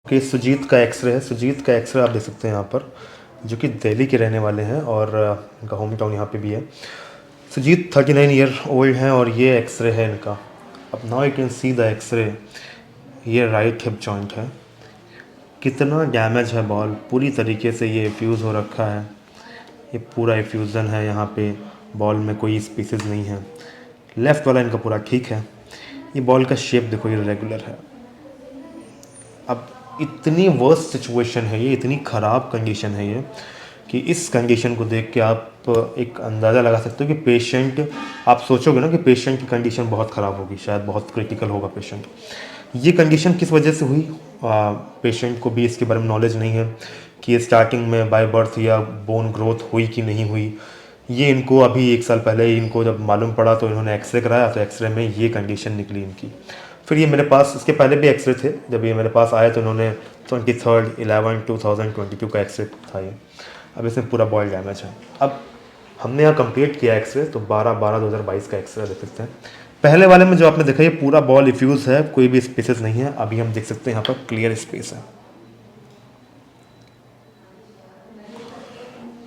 कि सुजीत का एक्सरे है। सुजीत का एक्सरे आप देख सकते हैं यहाँ पर, जो कि दिल्ली के रहने वाले हैं और इनका होम टाउन यहाँ पे भी है। सुजीत 39 ईयर ओल्ड हैं और ये एक्सरे है इनका। अब now you can see the x-ray. ये राइट हिप जॉइंट है, कितना डैमेज है बॉल, पूरी तरीके से ये फ्यूज़ हो रखा है। ये पूरा इफ्यूज़न है यहाँ पे, बॉल में कोई स्पीसीज नहीं है। लेफ़्ट वाला इनका पूरा ठीक है। ये बॉल का शेप देखो, ये रेगुलर है। अब इतनी वर्स्ट सिचुएशन है ये, इतनी ख़राब कंडीशन है ये, कि इस कंडीशन को देख के आप एक अंदाज़ा लगा सकते हो कि पेशेंट, आप सोचोगे ना कि पेशेंट की कंडीशन बहुत ख़राब होगी, शायद बहुत क्रिटिकल होगा पेशेंट। ये कंडीशन किस वजह से हुई, पेशेंट को भी इसके बारे में नॉलेज नहीं है कि स्टार्टिंग में बाय बर्थ या बोन ग्रोथ हुई कि नहीं हुई। ये इनको अभी 1 साल पहले इनको जब मालूम पड़ा तो इन्होंने एक्सरे कराया, तो एक्सरे में ये कंडीशन निकली इनकी। फिर ये मेरे पास, इसके पहले भी एक्सरे थे, जब ये मेरे पास आए तो इन्होंने 23/11/2022 का एक्सरे था ये। अब इसमें पूरा बॉल डैमेज है। अब हमने यहाँ कंप्लीट किया एक्सरे, तो 12/12/2022 का एक्सरे देख सकते हैं। पहले वाले में जो आपने देखा, ये पूरा बॉल इफ्यूज़ है, कोई भी स्पेसेस नहीं है। अभी हम देख सकते हैं यहाँ पर क्लियर स्पेस है।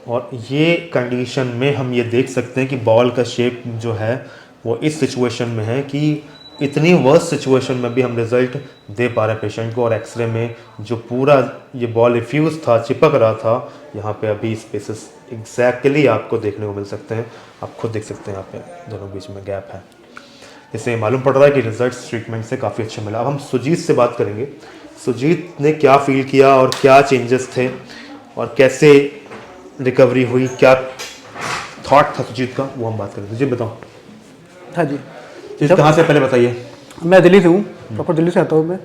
और ये कंडीशन में हम ये देख सकते हैं कि बॉल का शेप जो है वो इस सिचुएशन में है कि इतनी वर्स्ट सिचुएशन में भी हम रिज़ल्ट दे पा रहे हैं पेशेंट को। और एक्सरे में जो पूरा ये बॉल इफ्यूज़ था, चिपक रहा था, यहाँ पे अभी स्पेसेस एग्जैक्टली आपको देखने को मिल सकते हैं। आप खुद देख सकते हैं यहाँ पे दोनों बीच में गैप है। इससे मालूम पड़ रहा है कि रिजल्ट्स ट्रीटमेंट से काफ़ी अच्छे मिला। अब हम सुजीत से बात करेंगे, सुजीत ने क्या फील किया और क्या चेंजेस थे और कैसे रिकवरी हुई, क्या थॉट था सुजीत का, वो हम बात करेंगे। सुजीत बताओ। हाँ जी, सुजीत कहाँ से, पहले बताइए। मैं दिल्ली से हूँ, प्रॉपर दिल्ली से आता हूँ मैं।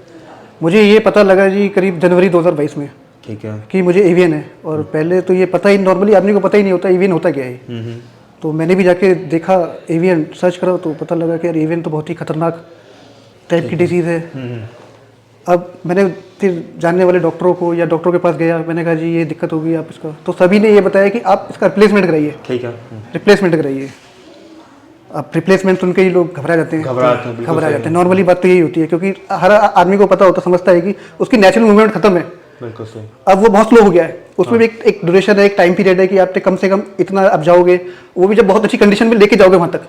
मुझे ये पता लगा जी करीब जनवरी 2022 में, ठीक है, कि मुझे एवियन है। और पहले तो ये पता ही, नॉर्मली आदमी को पता ही नहीं होता एवियन होता क्या है। तो मैंने भी जाके देखा एवियन, सर्च करा तो पता लगा कि यार एवियन तो बहुत ही खतरनाक टाइप की डिजीज़ है। अब मैंने फिर जानने वाले डॉक्टरों को या डॉक्टरों के पास गया, मैंने कहा जी ये दिक्कत होगी आप इसका, तो सभी ने ये बताया कि आप इसका रिप्लेसमेंट कराइए। ठीक है, रिप्लेसमेंट कराइए। अब रिप्लेसमेंट सुन के ही लोग घबरा जाते हैं, घबरा जाते हैं। नॉर्मली बात तो यही होती है, क्योंकि हर आदमी को पता होता, समझता है कि उसकी नेचुरल मूवमेंट खत्म है। बिल्कुल सही। अब वो बहुत स्लो हो गया है, उसमें भी एक ड्यूरेशन है, एक टाइम पीरियड है कि आप कम से कम इतना अब जाओगे, वो भी जब बहुत अच्छी कंडीशन में लेके जाओगे वहाँ तक।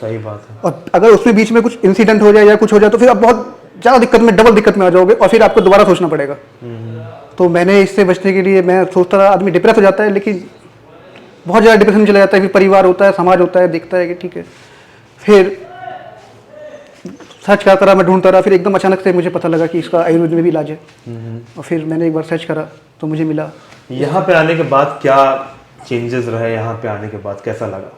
सही बात है। और अगर उसमें बीच में कुछ इंसिडेंट हो जाए या कुछ हो जाए तो फिर आप बहुत ज़्यादा दिक्कत में, डबल दिक्कत में आ जाओगे और फिर आपको दोबारा सोचना पड़ेगा। तो मैंने इससे बचने के लिए, मैं सोचता रहा, आदमी डिप्रेस हो जाता है, लेकिन बहुत ज़्यादा डिप्रेशन में चला जाता है। फिर परिवार होता है, समाज होता है, देखता है कि ठीक है। फिर सर्च करता रहा, मैं ढूंढता रहा, फिर एकदम अचानक से मुझे पता लगा कि इसका आयुर्वेद में भी इलाज है। और फिर मैंने एक बार सर्च करा तो मुझे मिला। यहाँ पे आने के बाद क्या चेंजेस रहे, यहाँ पे आने के बाद कैसा लगा?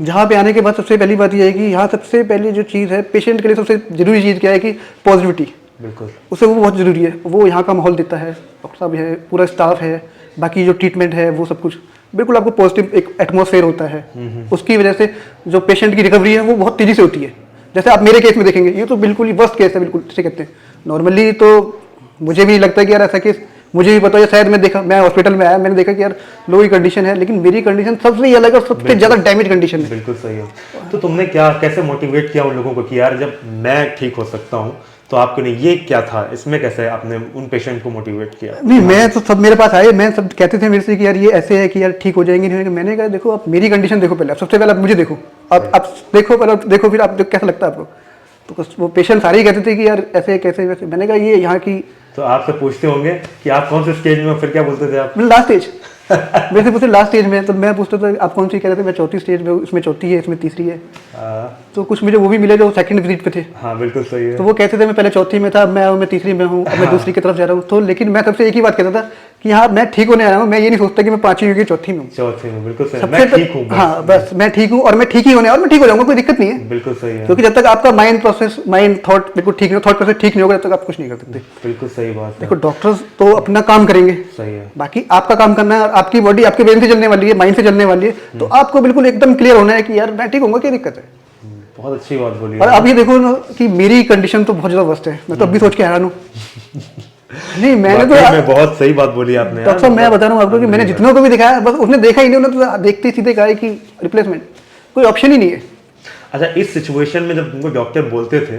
यहाँ पे आने के बाद सबसे पहली बात यह है कि यहाँ सबसे पहली जो चीज़ है पेशेंट के लिए, सबसे ज़रूरी चीज़ क्या है कि पॉजिटिविटी। बिल्कुल, उससे वो बहुत ज़रूरी है। वो यहाँ का माहौल देता है, डॉक्टर साहब है, पूरा स्टाफ है, बाकी जो ट्रीटमेंट है वो सब कुछ बिल्कुल आपको पॉजिटिव एक एटमॉस्फेयर होता है। उसकी वजह से जो पेशेंट की रिकवरी है वो बहुत तेज़ी से होती है। जैसे आप मेरे केस में देखेंगे, ये तो बिल्कुल ही वर्स्ट केस है, बिल्कुल जिसे कहते हैं। नॉर्मली तो मुझे भी लगता है कि यार ऐसा केस मुझे भी पता है, शायद मैं हॉस्पिटल में आया, मैंने देखा कि यार लो ही कंडीशन है, लेकिन मेरी कंडीशन सबसे अलग और सबसे ज़्यादा डैमेज कंडीशन है। बिल्कुल सही है। तो तुमने कैसे मोटिवेट किया उन लोगों को कि यार जब मैं ठीक हो सकता हूँ, तो आपको नहीं, ये क्या था इसमें, कैसे आपने उन पेशेंट को मोटिवेट किया? नहीं, मैं तो सब मेरे पास आए, मैं सब कहते थे मेरे से कि यार ये ऐसे है कि यार ठीक हो जाएंगे, नहीं होंगे। मैंने कहा देखो आप मेरी कंडीशन देखो पहले, सबसे पहले आप मुझे देखो, आप देखो पहले, देखो फिर आप कैसा लगता है आपको। तो वो पेशेंट सारे ही कहते थे कि यार ऐसे कैसे वैसे। मैंने कहा ये यहाँ की, तो आपसे पूछते होंगे कि आप कौन से स्टेज में हो, फिर क्या बोलते थे आप? लास्ट स्टेज मेरे से पूछते लास्ट स्टेज में, तो मैं पूछता था आप कौन सी, कह रहे थे मैं चौथी स्टेज में हूँ, इसमें चौथी है, इसमें तीसरी है। तो कुछ मुझे वो भी मिले जो सेकंड विजिट पे थे। हाँ बिल्कुल सही है। तो वो कहते थे मैं पहले चौथी में था, मैं तीसरी में हूँ, अब मैं दूसरी की तरफ जा रहा हूँ। तो लेकिन मैं सबसे एक ही बात कहता था कि हाँ मैं ठीक होने आ रहा हूँ, मैं ये नहीं सोचता कि मैं 5वीं की चौथी में हूँ। चौथी में बिल्कुल सही, मैं ठीक हूँ। हाँ बस मैं ठीक हूँ और मैं ठीक ही होने, और मैं ठीक हो जाऊंगा, कोई दिक्कत नहीं है। बिल्कुल सही है। क्योंकि जब तक आपका माइंड थॉट बिल्कुल ठीक नहीं, थॉट प्रोसेस ठीक नहीं होगा, तब तक आप कुछ नहीं कर सकते। बिल्कुल सही बात है। देखो डॉक्टर्स तो अपना काम करेंगे, सही है, बाकी आपका काम करना है। आपकी बॉडी आपके ब्रेन से चलने वाली है, माइंड से चलने वाली है, तो आपको बिल्कुल एकदम क्लियर होना है कि यार मैं ठीक होऊंगा, क्या दिक्कत है। बहुत अच्छी बात बोली। और अब ये देखो ना कि मेरी कंडीशन तो बहुत ज़्यादा वर्स्ट है, मैं तो अभी सोच के हैरान हूँ। नहीं मैंने तो बहुत सही बात बोली आपने। डॉक्टर साहब मैं बता रहा हूँ आपको कि मैंने जितनों को भी दिखाया, बस उसने देखा ही नहीं, उन्होंने तो देखते सीधे कहा कि रिप्लेसमेंट, कोई ऑप्शन ही नहीं है। अच्छा, इस सिचुएशन में जब तुमको डॉक्टर बोलते थे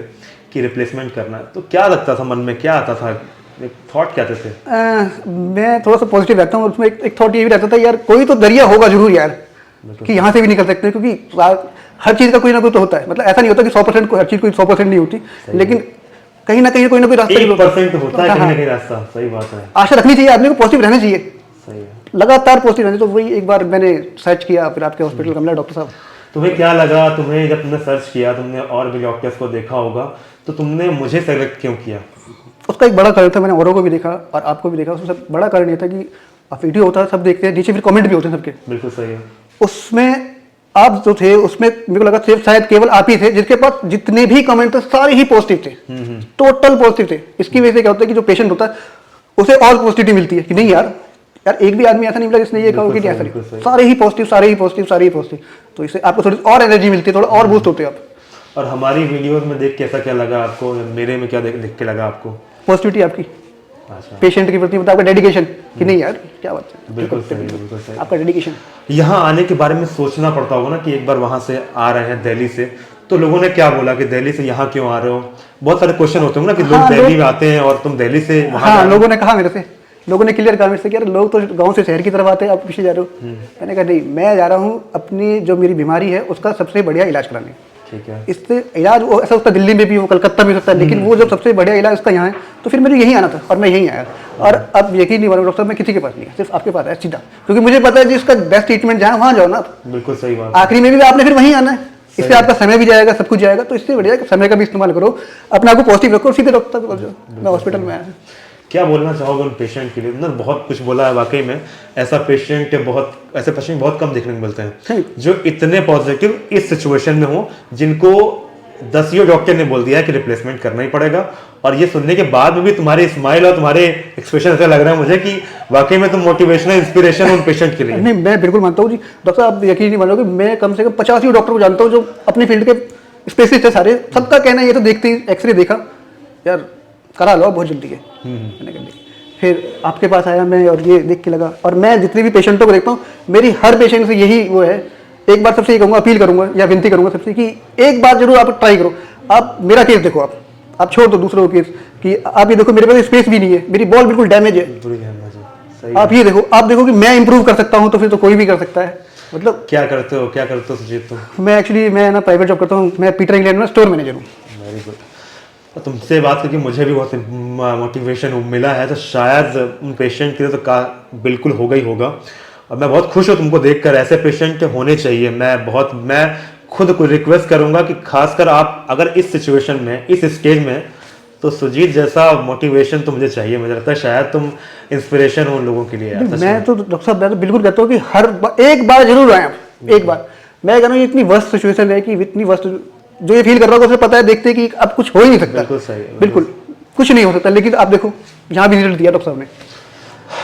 कि रिप्लेसमेंट करना है, तो क्या लगता था मन में, क्या आता था एक थॉट क्या थे? मैं थोड़ा सा पॉजिटिव रहता हूँ, उसमें एक थॉट ये भी रहता था यार कोई तो दरिया होगा जरूर यार, कि यहाँ से भी निकल सकते हैं, क्योंकि हर चीज़ का कोई ना कोई तो होता है। मतलब ऐसा नहीं होता कि 100% को हर चीज़ कोई 100% नहीं होती, लेकिन कहीं ना कहीं कोई ना कोई रास्ता 1% तो होता है कहीं ना कहीं रास्ता। सही बात है। आशा रखनी चाहिए आदमी को, पॉजिटिव रहना चाहिए, सही है। लगातार पॉजिटिव रहना। तो वही एक बार मैंने सर्च किया, फिर आपके हॉस्पिटल का मिला डॉक्टर साहब। तुम्हें क्या लगा, तुम्हें जब तुमने सर्च किया, तुमने और भी डॉक्टर्स को देखा होगा, तो तुमने मुझे सेलेक्ट क्यों किया? उसका एक बड़ा कारण था, मैंने औरों को भी देखा और आपको भी देखा, उसमें सब बड़ा कारण ये था कि वीडियो होता है, सब देखते हैं, नीचे फिर कमेंट भी होते हैं सबके। बिल्कुल सही है। उसमें आप जो थे, उसमें मेरे को लगा सिर्फ शायद केवल आप ही थे जिसके पास जितने भी कमेंट थे सारे ही पॉजिटिव थे, टोटल पॉजिटिव थे। इसकी वजह से क्या होता है कि जो पेशेंट होता है उसे और पॉजिटिविटी मिलती है कि नहीं यार एक भी आदमी ऐसा नहीं मिला जिसने ये कहा कि ऐसा नहीं, सारे ही पॉजिटिव, सारे ही पॉजिटिव, सारे ही पॉजिटिव। तो इससे आपको थोड़ी और एनर्जी मिलती है, थोड़ा और बूस्ट होते हैं आप। और हमारी वीडियोस में देख के ऐसा क्या लगा आपको? मेरे में क्या देख के लगा आपको? पॉजिटिविटी आपकी, अच्छा, पेशेंट के प्रति, मतलब आपका डेडिकेशन कि नहीं यार क्या बात है, बिल्कुल सही, बिल्कुल सही। आपका डेडिकेशन। यहाँ आने के बारे में सोचना पड़ता होगा ना कि एक बार वहाँ से आ रहे हैं दिल्ली से, तो लोगों ने क्या बोला कि दिल्ली से यहाँ क्यों आ रहे हो? बहुत सारे क्वेश्चन होते होंगे ना कि लोग दिल्ली में आते हैं और तुम दिल्ली से वहाँ। हाँ, लोगों ने कहा मेरे से, लोगों ने क्लियर कहा मेरे से कि यार लोग तो गांव से शहर की तरफ आते हैं, आप पीछे जा रहे हो। मैंने कहा नहीं, मैं जा रहा हूँ अपनी जो मेरी बीमारी है उसका सबसे बढ़िया इलाज कराने। ठीक है। इससे इलाज वो ऐसा होता है दिल्ली में भी हो, कलकत्ता में हो सकता है, लेकिन वो जब सबसे बढ़िया इलाज उसका यहाँ है, तो फिर मुझे यहीं आना था और मैं यहीं आया। और अब यकीन नहीं मानो डॉक्टर साहब, मैं किसी के पास नहीं, सिर्फ आपके पास है सीधा, क्योंकि मुझे पता है जिसका बेस्ट ट्रीटमेंट जहाँ वहाँ जाओ ना आप। बिल्कुल सही बात। आखिरी में भी आपने फिर वहीं आना है, इससे आपका समय भी जाएगा, सब कुछ जाएगा। तो इससे बढ़िया समय का भी इस्तेमाल करो, अपने आप को पॉजिटिव रखो, सीधे डॉक्टर के पास जाओ। मैं हॉस्पिटल में आया। क्या बोलना चाहोगे उन पेशेंट के लिए? ना बहुत कुछ बोला है, वाकई में ऐसा पेशेंट ऐसे पेशेंट बहुत कम देखने को मिलते हैं जो इतने पॉजिटिव इस सिचुएशन में हो, जिनको 10 डॉक्टर ने बोल दिया है कि रिप्लेसमेंट करना ही पड़ेगा, और ये सुनने के बाद में भी तुम्हारी स्माइल और तुम्हारे एक्सप्रेशन ऐसा लग रहा है मुझे कि वाकई में तुम मोटिवेशनल इंस्पिरेशन उन पेशेंट के लिए। नहीं, मैं बिल्कुल मानता हूँ जी डॉक्टर साहब, आप यकीन नहीं मानोगे, मैं कम से कम 50 डॉक्टर को जानता हूँ जो अपनी फील्ड के स्पेशलिस्ट है सारे। सबका कहना है ये तो देखते ही एक्सरे देखा यार करा लो बहुत जल्दी है। मैंने कहा फिर आपके पास आया मैं, और ये देख के लगा। और मैं जितने भी पेशेंटों को देखता हूँ, मेरी हर पेशेंट से यही वो है, एक बार सबसे ये कहूँगा, अपील करूँगा या विनती करूँगा सबसे कि एक बार जरूर आप ट्राई करो। आप मेरा केस देखो, आप छोड़ दो दूसरों के केस कि आप ये देखो मेरे पास स्पेस भी नहीं है, मेरी बॉल बिल्कुल डैमेज है। आप ये देखो, आप देखो कि मैं इंप्रूव कर सकता हूँ, तो फिर तो कोई भी कर सकता है। मतलब क्या करते हो सुजीत तुम? मैं एक्चुअली ना प्राइवेट जॉब करता हूँ, मैं पीटर इंग्लैंड में स्टोर मैनेजर हूँ। Very good. तुमसे बात करके मुझे भी बहुत मोटिवेशन मिला है, तो शायद उन पेशेंट के लिए तो बिल्कुल होगा ही होगा। और मैं बहुत खुश हूँ तुमको देखकर, ऐसे पेशेंट होने चाहिए। मैं खुद को रिक्वेस्ट करूंगा कि खासकर आप अगर इस सिचुएशन में, इस स्टेज में, तो सुजीत जैसा मोटिवेशन तो मुझे चाहिए। मुझे लगता है शायद तुम इंस्पिरेशन हो उन लोगों के लिए। मैं तो डॉक्टर साहब मैं तो बिल्कुल कहता हूँ कि एक बार जरूर आए आप, एक बार। मैं कह रहा हूँ इतनी वर्स्ट सिचुएशन है कि इतनी वर्स्ट, जो ये फील कर रहा होगा उसे पता है, देखते कि अब कुछ हो ही नहीं सकता। बिल्कुल सही, बिल्कुल कुछ नहीं हो सकता। लेकिन आप देखो यहाँ भी रिजल्ट दिया डॉक्टर साहब ने।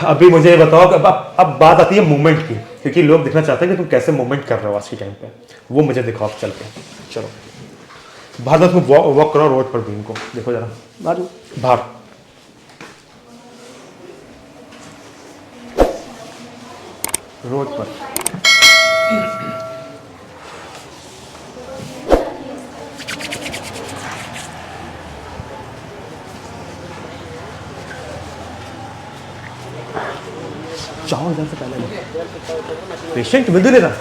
अभी मुझे ये बताओ कि अब बात आती है मूवमेंट की, क्योंकि लोग दिखना चाहते हैं कि तुम कैसे मूवमेंट कर रहे हो आज के टाइम पे। वो मुझे दिखाओ चल के। चलो बाहर तुम वॉक करो रोड पर भी, इनको देखो जरा बाहर। रोड पर जाओ इधर से पहले। पेशेंट मिल दे रहा।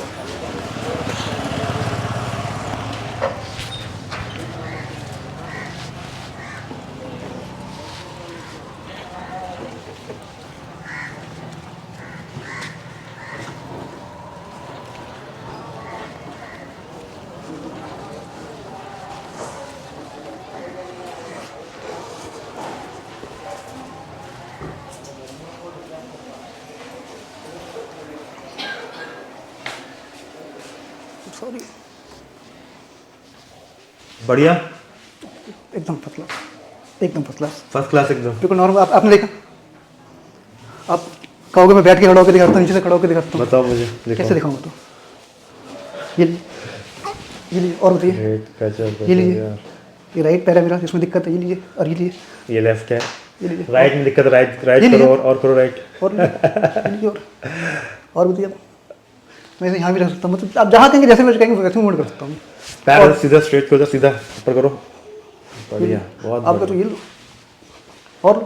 सॉरी। बढ़िया, एकदम फर्स्ट क्लास, एकदम फर्स्ट क्लास एकदम। बिल्कुल नॉर्मल। आपने देखा, आप कहोगे मैं बैठ के खड़ा होकर दिखाता हूँ, नीचे से खड़ा होकर दिखाता हूँ। बताओ मुझे, कैसे दिखाऊंगा? तो ये लीजिए और बताइए। ये लीजिए, ये राइट पैर है मेरा जिसमें दिक्कत है, ये लीजिए। और ये लीजिए, ये लेफ्ट है। ये लीजिए। राइट में दिक्कत, राइट करो और करो राइट। और लीजिए और बताइए। आप मैं यहाँ भी रख सकता हूँ, मतलब आप जहाँ कहेंगे, जैसे मैं कहेंगे वैसे मूवमेंट कर सकता हूँ। पैर सीधा स्ट्रेट करो, सीधा ऊपर करो। बढ़िया, बहुत आप तो ये लो और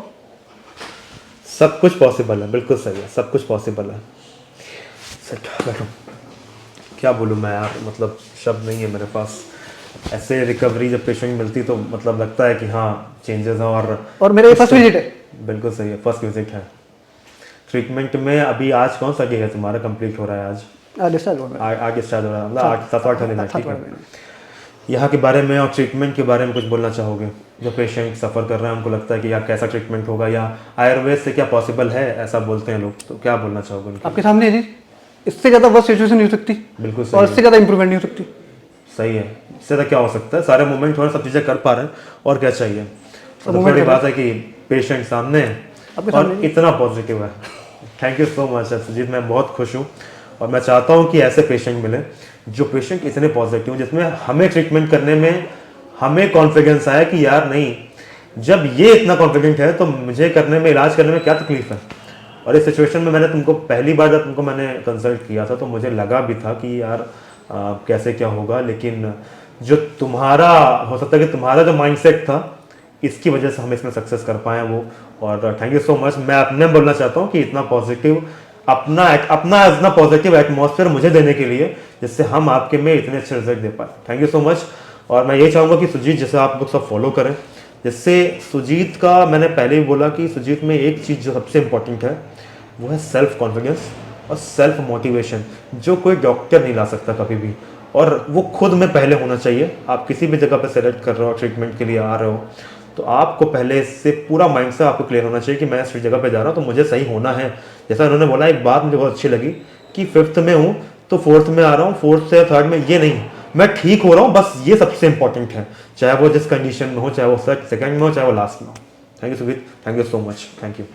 सब कुछ पॉसिबल है, बिल्कुल सही है, सब कुछ पॉसिबल है। सेट बैठो, क्या बोलूँ मैं यार, मतलब शब्द नहीं है मेरे पास। ऐसे रिकवरी जब पेशेंट मिलती तो मतलब लगता है कि हाँ चेंजेस हैं। और मेरा ये फर्स्ट विजिट है। बिल्कुल सही है, फर्स्ट विजिट है। ट्रीटमेंट में अभी आज कौन सा डे है तुम्हारा, कंप्लीट हो रहा है आज? डिस्चार्ज हो गया। आगे स्टार्ट हो रहा है, मतलब 8 7 8 दिन है, ठीक है। 7 यहाँ के बारे में और ट्रीटमेंट के बारे में कुछ बोलना चाहोगे? जो पेशेंट सफ़र कर रहे हैं उनको लगता है कि यार कैसा ट्रीटमेंट होगा, या आयुर्वेद से क्या पॉसिबल है, ऐसा बोलते हैं लोग, तो क्या बोलना चाहोगे उनको? आपके सामने है जी, इससे ज़्यादा वर्स्ट सिचुएशन नहीं हो सकती बिल्कुल और सही इससे है, ज़्यादा इंप्रूवमेंट नहीं हो सकती। सही है। इससे तो क्या हो सकता है, सारे मूवमेंट हो रहे हैं, सब चीज़ें कर पा रहे हैं, और क्या चाहिए। तो movement बड़ी कर बात है कि पेशेंट सामने है आपके और सामने इतना पॉजिटिव है। Thank you so much Sujit, मैं बहुत खुश हूँ और मैं चाहता हूँ कि ऐसे पेशेंट मिले जो पेशेंट इतने पॉजिटिव, जिसमें हमें ट्रीटमेंट करने में हमें कॉन्फिडेंस आया कि यार नहीं, जब ये इतना कॉन्फिडेंट है तो मुझे करने में, इलाज करने में क्या तकलीफ है। और इस सिचुएशन में मैंने तुमको पहली बार जब तुमको मैंने कंसल्ट किया था तो मुझे लगा भी था कि यार कैसे क्या होगा, लेकिन जो तुम्हारा, हो सकता है कि तुम्हारा जो माइंडसेट था इसकी वजह से हम इसमें सक्सेस कर पाए वो। और थैंक यू सो मच। मैं अपने बोलना चाहता हूँ कि इतना पॉजिटिव, अपना इतना पॉजिटिव एटमॉस्फेयर मुझे देने के लिए, जिससे हम आपके में इतने अच्छे रिजल्ट दे पाए। Thank you so much. और मैं ये चाहूँगा कि सुजीत जैसे आप लोग सब फॉलो करें, जिससे सुजीत का, मैंने पहले ही बोला कि सुजीत में एक चीज़ जो सबसे इम्पोर्टेंट है वो है सेल्फ कॉन्फिडेंस और सेल्फ मोटिवेशन, जो कोई डॉक्टर नहीं ला सकता कभी भी। और वो खुद में पहले होना चाहिए। आप किसी भी जगह पे सेलेक्ट कर रहे हो, ट्रीटमेंट के लिए आ रहे हो, तो आपको पहले से पूरा माइंड से आपको क्लियर होना चाहिए कि मैं इस जगह पे जा रहा हूँ तो मुझे सही होना है। जैसा उन्होंने बोला, एक बात मुझे बहुत अच्छी लगी कि 5th में हूँ तो 4th में आ रहा हूँ, 4th से 3rd में, ये नहीं, मैं ठीक हो रहा हूँ, बस ये सबसे इंपॉर्टेंट है, चाहे वो जिस कंडीशन में हो, चाहे वो 2nd में हो, चाहे वो लास्ट में हो। Thank you Sujit, thank you so much, thank you.